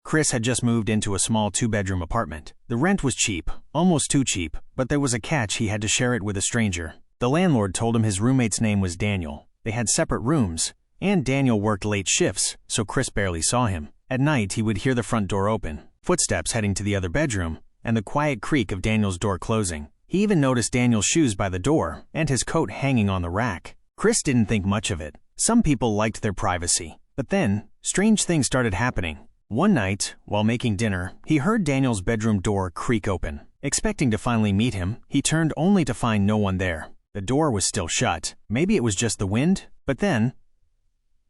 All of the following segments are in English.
Chris had just moved into a small 2-bedroom apartment. The rent was cheap, almost too cheap, but there was a catch: he had to share it with a stranger. The landlord told him his roommate's name was Daniel. They had separate rooms, and Daniel worked late shifts, so Chris barely saw him. At night, he would hear the front door open, footsteps heading to the other bedroom, and the quiet creak of Daniel's door closing. He even noticed Daniel's shoes by the door and his coat hanging on the rack. Chris didn't think much of it. Some people liked their privacy. But then, strange things started happening. One night, while making dinner, he heard Daniel's bedroom door creak open. Expecting to finally meet him, he turned only to find no one there. The door was still shut. Maybe it was just the wind? But then,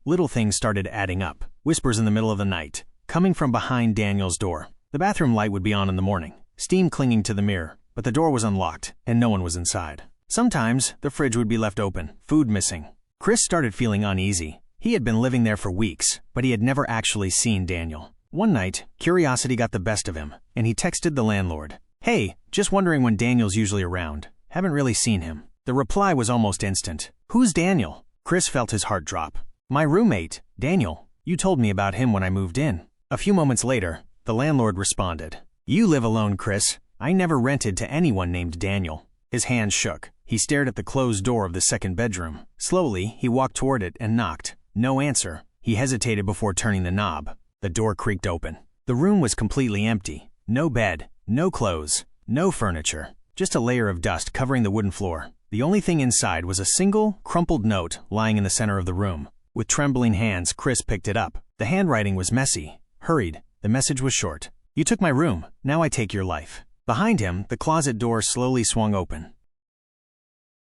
little things started adding up. Whispers in the middle of the night, coming from behind Daniel's door. The bathroom light would be on in the morning, steam clinging to the mirror, but the door was unlocked, and no one was inside. Sometimes, the fridge would be left open, food missing. Chris started feeling uneasy. He had been living there for weeks, but he had never actually seen Daniel. One night, curiosity got the best of him, and he texted the landlord, "Hey, just wondering when Daniel's usually around. Haven't really seen him." The reply was almost instant. "Who's Daniel?" Chris felt his heart drop. "My roommate, Daniel. You told me about him when I moved in." A few moments later, the landlord responded, "You live alone, Chris. I never rented to anyone named Daniel." His hands shook. He stared at the closed door of the second bedroom. Slowly, he walked toward it and knocked. No answer. He hesitated before turning the knob. The door creaked open. The room was completely empty. No bed, no clothes, no furniture, just a layer of dust covering the wooden floor. The only thing inside was a single, crumpled note lying in the center of the room. With trembling hands, Chris picked it up. The handwriting was messy, hurried. The message was short. "You took my room. Now I take your life." Behind him, the closet door slowly swung open.